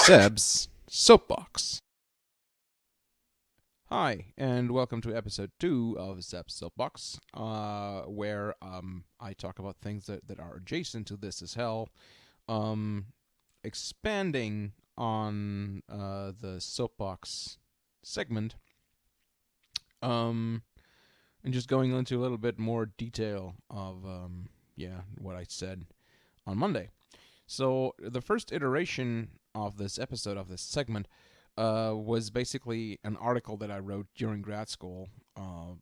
Seb's Soapbox. Hi, and welcome to episode 2 of Seb's Soapbox, where I talk about things that are adjacent to this as hell, expanding on the Soapbox segment, and just going into a little bit more detail of, what I said on Monday. So the first iteration of this episode, of this segment, was basically an article that I wrote during grad school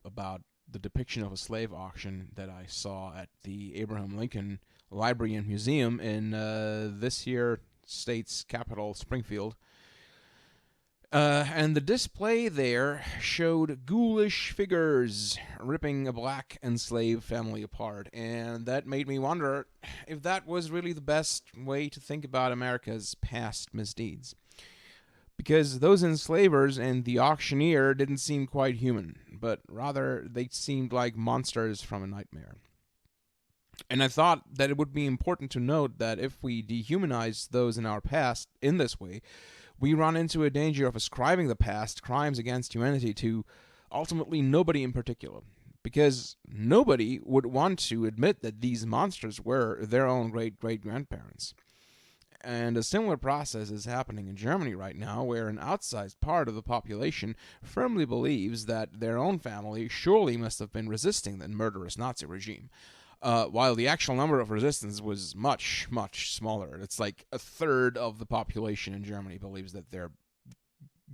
about the depiction of a slave auction that I saw at the Abraham Lincoln Library and Museum in this here state's capital, Springfield. And the display there showed ghoulish figures ripping a black enslaved family apart. And that made me wonder if that was really the best way to think about America's past misdeeds. Because those enslavers and the auctioneer didn't seem quite human, but rather they seemed like monsters from a nightmare. And I thought that it would be important to note that if we dehumanize those in our past in this way, we run into a danger of ascribing the past crimes against humanity to ultimately nobody in particular, because nobody would want to admit that these monsters were their own great-great-grandparents. And a similar process is happening in Germany right now, where an outsized part of the population firmly believes that their own family surely must have been resisting the murderous Nazi regime. While the actual number of resistance was much, much smaller. It's like a third of the population in Germany believes that their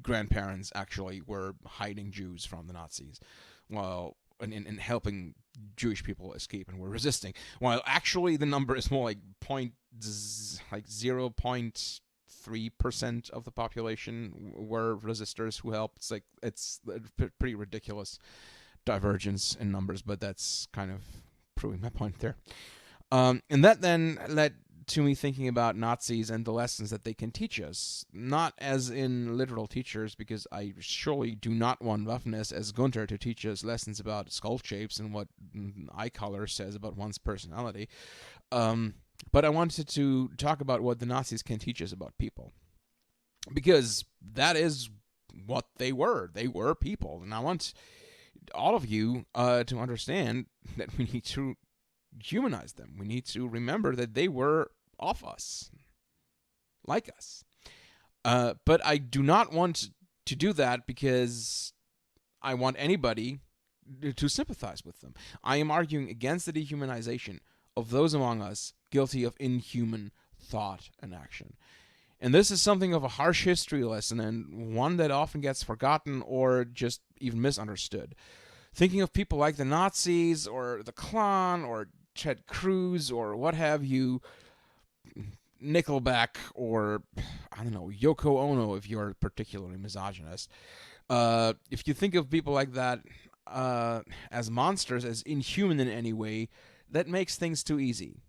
grandparents actually were hiding Jews from the Nazis, while and helping Jewish people escape and were resisting. While actually the number is more like 0.3% of the population were resistors who helped. It's a pretty ridiculous divergence in numbers, but that's kind of proving my point there. And that then led to me thinking about Nazis and the lessons that they can teach us. Not as in literal teachers, because I surely do not want Waffen-SS Gunther to teach us lessons about skull shapes and what eye color says about one's personality. But I wanted to talk about what the Nazis can teach us about people. Because that is what they were. They were people. And I want all of you to understand that we need to humanize them. We need to remember that they were of us, like us. But I do not want to do that because I want anybody to sympathize with them. I am arguing against the dehumanization of those among us guilty of inhuman thought and action. And this is something of a harsh history lesson, and one that often gets forgotten or just even misunderstood. Thinking of people like the Nazis or the Klan or Ted Cruz or what have you, Nickelback, or I don't know, Yoko Ono if you're particularly misogynist. If you think of people like that as monsters, as inhuman in any way, that makes things too easy.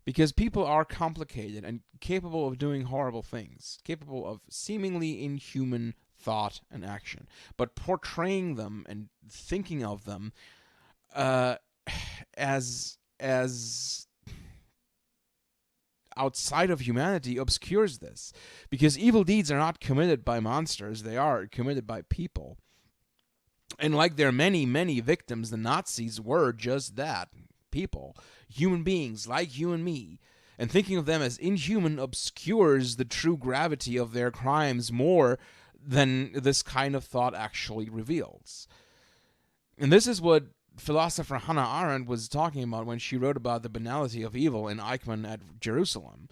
Because people are complicated and capable of doing horrible things, capable of seemingly inhuman thought and action. But portraying them and thinking of them as outside of humanity obscures this. Because evil deeds are not committed by monsters, they are committed by people. And like their many, many victims, the Nazis were just that. People, human beings like you and me, and thinking of them as inhuman obscures the true gravity of their crimes more than this kind of thought actually reveals. And this is what philosopher Hannah Arendt was talking about when she wrote about the banality of evil in Eichmann at Jerusalem.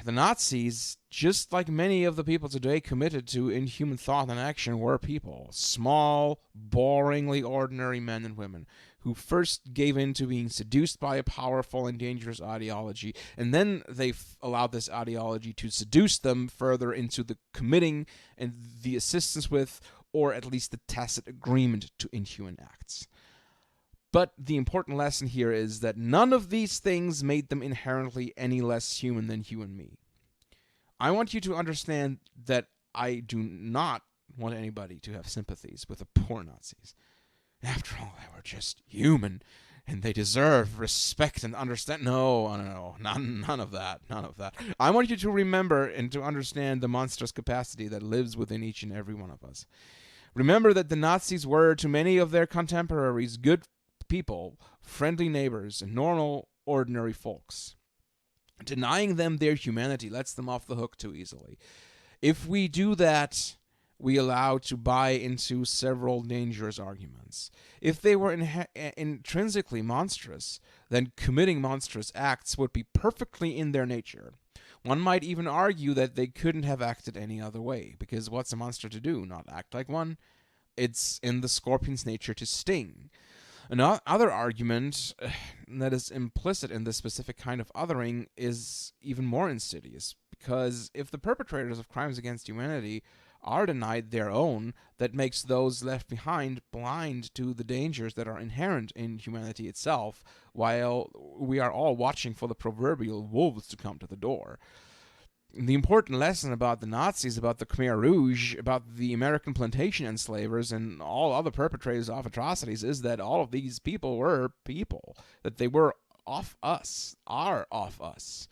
The Nazis, just like many of the people today committed to inhuman thought and action, were people. Small, boringly ordinary men and women who first gave in to being seduced by a powerful and dangerous ideology, and then they allowed this ideology to seduce them further into the committing and the assistance with, or at least the tacit agreement to inhuman acts. But the important lesson here is that none of these things made them inherently any less human than you and me. I want you to understand that I do not want anybody to have sympathies with the poor Nazis. After all, they were just human. and they deserve respect and understand. No, no, none of that. None of that. I want you to remember and to understand the monstrous capacity that lives within each and every one of us. Remember that the Nazis were, to many of their contemporaries, good people, friendly neighbors, and normal, ordinary folks. Denying them their humanity lets them off the hook too easily. If we do that, we allow to buy into several dangerous arguments. If they were intrinsically monstrous, then committing monstrous acts would be perfectly in their nature. One might even argue that they couldn't have acted any other way, because what's a monster to do? Not act like one? It's in the scorpion's nature to sting. Another argument that is implicit in this specific kind of othering is even more insidious, because if the perpetrators of crimes against humanity are denied their own, that makes those left behind blind to the dangers that are inherent in humanity itself, while we are all watching for the proverbial wolves to come to the door. The important lesson about the Nazis, about the Khmer Rouge, about the American plantation enslavers, and all other perpetrators of atrocities is that all of these people were people, that they were off us, are off us.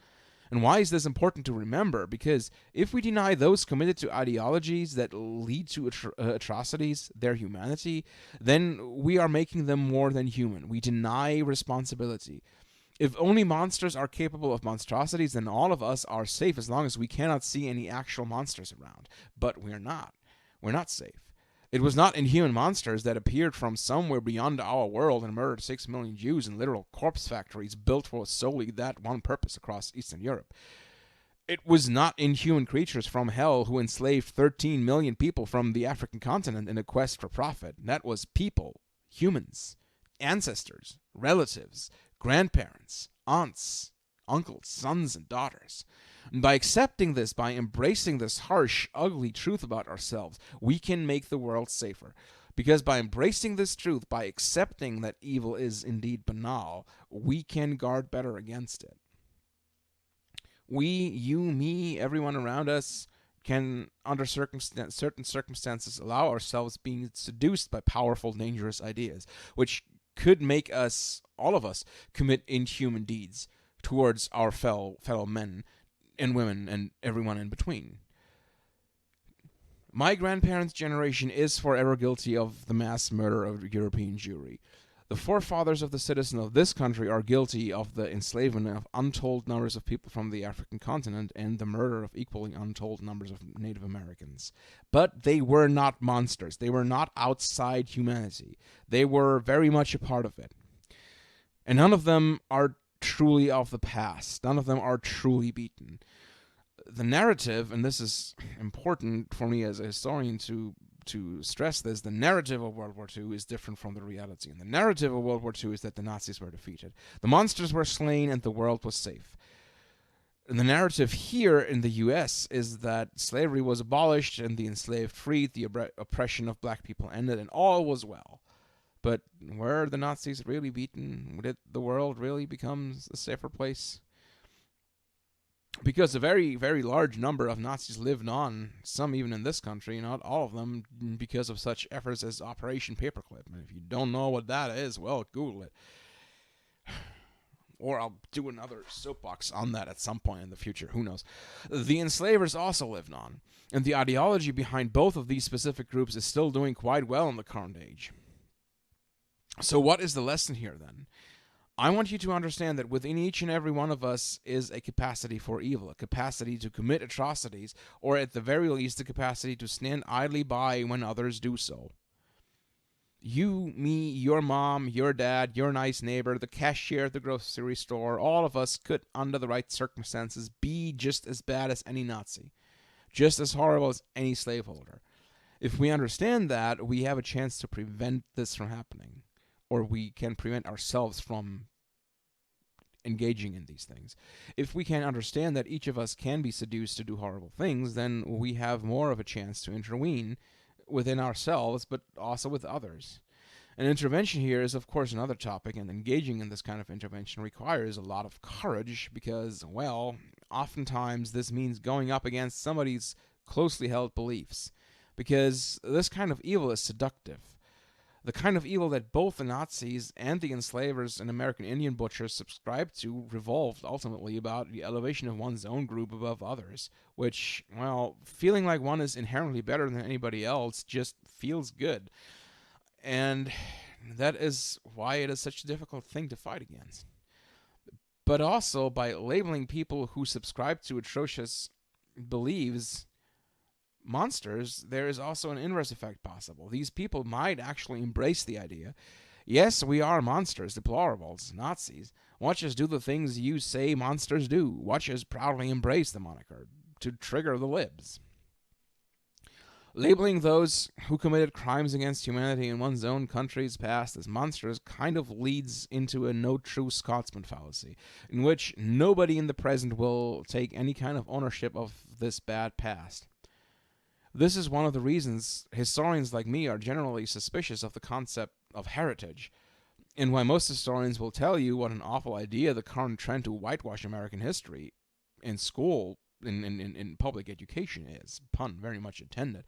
And why is this important to remember? Because if we deny those committed to ideologies that lead to atrocities their humanity, then we are making them more than human. We deny responsibility. If only monsters are capable of monstrosities, then all of us are safe as long as we cannot see any actual monsters around. But we're not. We're not safe. It was not inhuman monsters that appeared from somewhere beyond our world and murdered 6 million Jews in literal corpse factories built for solely that one purpose across Eastern Europe. It was not inhuman creatures from hell who enslaved 13 million people from the African continent in a quest for profit. That was people, humans, ancestors, relatives, grandparents, aunts, uncles, sons, and daughters. And by accepting this, by embracing this harsh, ugly truth about ourselves, we can make the world safer. Because by embracing this truth, by accepting that evil is indeed banal, we can guard better against it. We, you, me, everyone around us, can, under certain circumstances, allow ourselves being seduced by powerful, dangerous ideas, which could make us, all of us, commit inhuman deeds towards our fellow men and women and everyone in between. My grandparents' generation is forever guilty of the mass murder of European Jewry. The forefathers of the citizens of this country are guilty of the enslavement of untold numbers of people from the African continent and the murder of equally untold numbers of Native Americans. But they were not monsters. They were not outside humanity. They were very much a part of it. And none of them are truly of the past. None of them are truly beaten. The narrative, and this is important for me as a historian to stress this, the narrative of World War II is different from the reality. And the narrative of World War II is that the Nazis were defeated. The monsters were slain and the world was safe. And the narrative here in the U.S. is that slavery was abolished and the enslaved freed, the oppression of black people ended, and all was well. But were the Nazis really beaten? Did the world really become a safer place? Because a very, very large number of Nazis lived on, some even in this country, not all of them, because of such efforts as Operation Paperclip. And if you don't know what that is, well, Google it. Or I'll do another soapbox on that at some point in the future. Who knows? The enslavers also lived on. And the ideology behind both of these specific groups is still doing quite well in the current age. So what is the lesson here, then? I want you to understand that within each and every one of us is a capacity for evil, a capacity to commit atrocities, or at the very least, a capacity to stand idly by when others do so. You, me, your mom, your dad, your nice neighbor, the cashier at the grocery store, all of us could, under the right circumstances, be just as bad as any Nazi, just as horrible as any slaveholder. If we understand that, we have a chance to prevent this from happening. Or we can prevent ourselves from engaging in these things. If we can understand that each of us can be seduced to do horrible things, then we have more of a chance to intervene within ourselves, but also with others. An intervention here is, of course, another topic, and engaging in this kind of intervention requires a lot of courage because, well, oftentimes this means going up against somebody's closely held beliefs, because this kind of evil is seductive. The kind of evil that both the Nazis and the enslavers and American Indian butchers subscribed to revolved ultimately about the elevation of one's own group above others, which, well, feeling like one is inherently better than anybody else just feels good. And that is why it is such a difficult thing to fight against. But also, by labeling people who subscribe to atrocious beliefs monsters, there is also an inverse effect possible. These people might actually embrace the idea. Yes, we are monsters, deplorables, Nazis. Watch us do the things you say monsters do. Watch us proudly embrace the moniker to trigger the libs. Labeling those who committed crimes against humanity in one's own country's past as monsters kind of leads into a no true Scotsman fallacy, in which nobody in the present will take any kind of ownership of this bad past. This is one of the reasons historians like me are generally suspicious of the concept of heritage, and why most historians will tell you what an awful idea the current trend to whitewash American history in school, in public education is. Pun very much intended.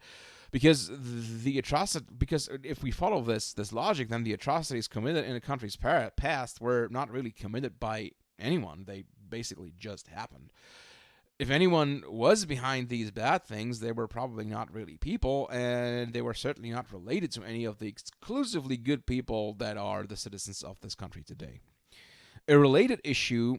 Because if we follow this logic, then the atrocities committed in a country's past were not really committed by anyone. They basically just happened. If anyone was behind these bad things, they were probably not really people, and they were certainly not related to any of the exclusively good people that are the citizens of this country today. A related issue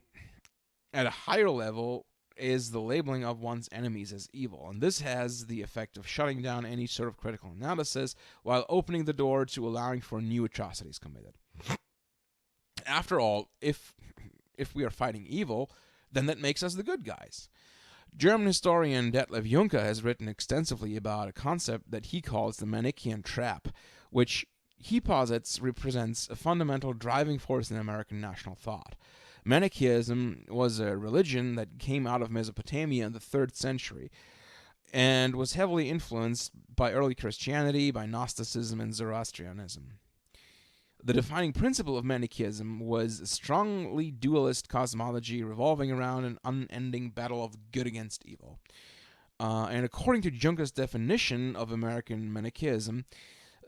at a higher level is the labeling of one's enemies as evil, and this has the effect of shutting down any sort of critical analysis while opening the door to allowing for new atrocities committed. After all, if we are fighting evil, then that makes us the good guys. German historian Detlef Juncker has written extensively about a concept that he calls the Manichaean trap, which he posits represents a fundamental driving force in American national thought. Manichaeism was a religion that came out of Mesopotamia in the 3rd century and was heavily influenced by early Christianity, by Gnosticism, and Zoroastrianism. The defining principle of Manichaeism was a strongly dualist cosmology revolving around an unending battle of good against evil. And according to Juncker's definition of American Manichaeism,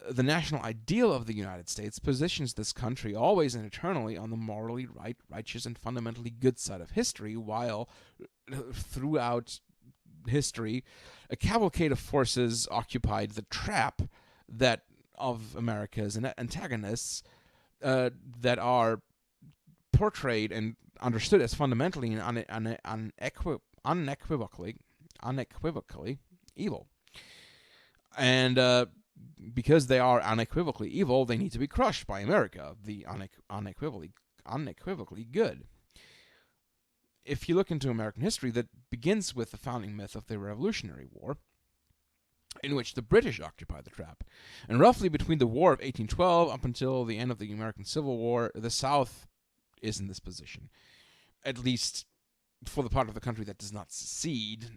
the national ideal of the United States positions this country always and eternally on the morally right, righteous, and fundamentally good side of history, while throughout history, a cavalcade of forces occupied the trap that of America's antagonists that are portrayed and understood as fundamentally and unequivocally evil. And because they are unequivocally evil, they need to be crushed by America, the unequivocally good. If you look into American history, that begins with the founding myth of the Revolutionary War, in which the British occupied the trap. And roughly between the War of 1812 up until the end of the American Civil War, the South is in this position. At least for the part of the country that does not secede.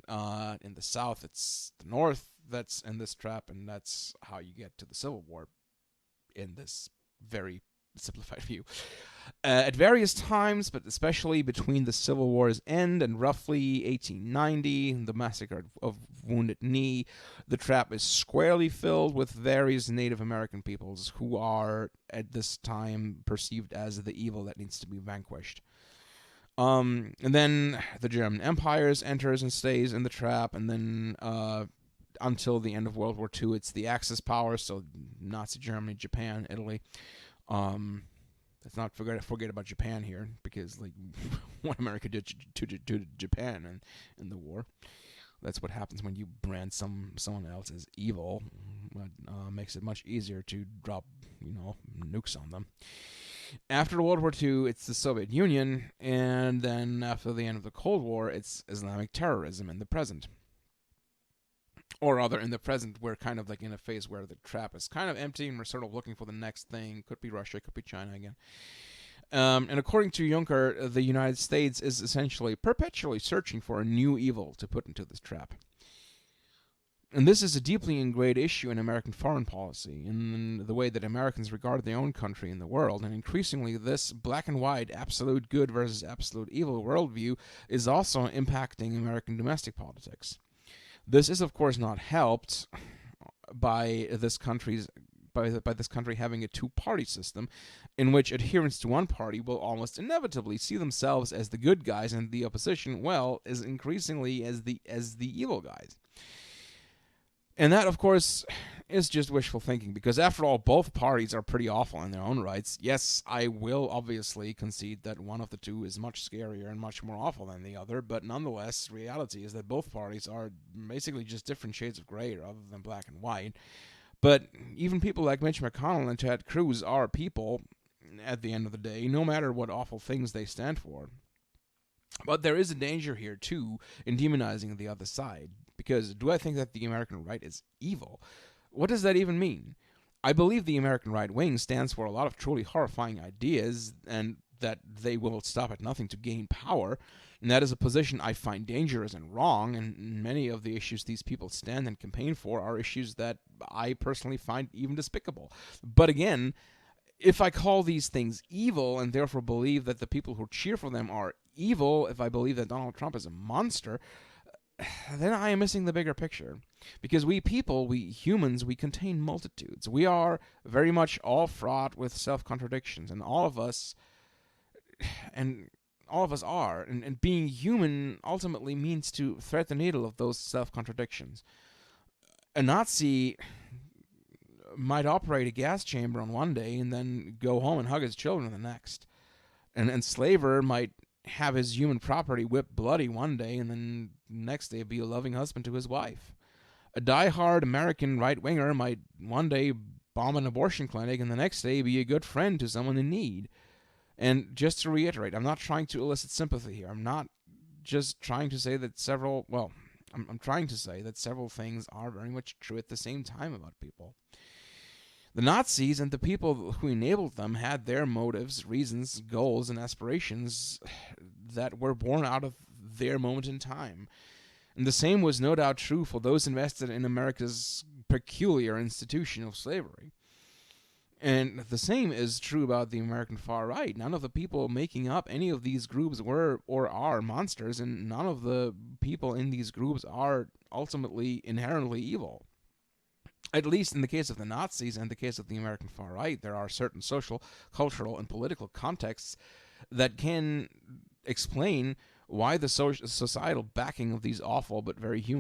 In the South, it's the North that's in this trap, and that's how you get to the Civil War in this very simplified view. At various times, but especially between the Civil War's end and roughly 1890, the massacre of Wounded Knee, the trap is squarely filled with various Native American peoples who are, at this time, perceived as the evil that needs to be vanquished. And then the German Empire enters and stays in the trap, and then until the end of World War II, it's the Axis powers, so Nazi Germany, Japan, Italy. Let's not forget about Japan here, because like what America did to Japan in the war. That's what happens when you brand someone else as evil. It makes it much easier to drop nukes on them. After World War II, it's the Soviet Union, and then after the end of the Cold War, it's Islamic terrorism in the present. Or rather, in the present, we're kind of like in a phase where the trap is kind of empty, and we're sort of looking for the next thing. Could be Russia, could be China again. And according to Juncker, the United States is essentially perpetually searching for a new evil to put into this trap. And this is a deeply ingrained issue in American foreign policy, in the way that Americans regard their own country in the world. And increasingly, this black and white, absolute good versus absolute evil worldview is also impacting American domestic politics. This is, of course, not helped by this country's by this country having a two-party system, in which adherents to one party will almost inevitably see themselves as the good guys, and the opposition, well, is increasingly as the evil guys. And that, of course, is just wishful thinking, because after all, both parties are pretty awful in their own rights. Yes, I will obviously concede that one of the two is much scarier and much more awful than the other, but nonetheless, reality is that both parties are basically just different shades of gray rather than black and white. But even people like Mitch McConnell and Ted Cruz are people at the end of the day, no matter what awful things they stand for. But there is a danger here, too, in demonizing the other side. Because do I think that the American right is evil? What does that even mean? I believe the American right wing stands for a lot of truly horrifying ideas, and that they will stop at nothing to gain power. And that is a position I find dangerous and wrong, and many of the issues these people stand and campaign for are issues that I personally find even despicable. But again, if I call these things evil and therefore believe that the people who cheer for them are evil, if I believe that Donald Trump is a monster, then I am missing the bigger picture. Because we people, we humans, we contain multitudes. We are very much all fraught with self-contradictions, and all of us are. And being human ultimately means to thread the needle of those self-contradictions. A Nazi might operate a gas chamber on one day and then go home and hug his children the next. An enslaver might have his human property whipped bloody one day and then next day be a loving husband to his wife. A die-hard American right-winger might one day bomb an abortion clinic and the next day be a good friend to someone in need. And just to reiterate, I'm not trying to elicit sympathy here. I'm not just trying to say that I'm trying to say that several things are very much true at the same time about people. The Nazis and the people who enabled them had their motives, reasons, goals, and aspirations that were born out of their moment in time. And the same was no doubt true for those invested in America's peculiar institution of slavery. And the same is true about the American far right. None of the people making up any of these groups were or are monsters, and none of the people in these groups are ultimately inherently evil. At least in the case of the Nazis and the case of the American far right, there are certain social, cultural, and political contexts that can explain why the societal backing of these awful but very human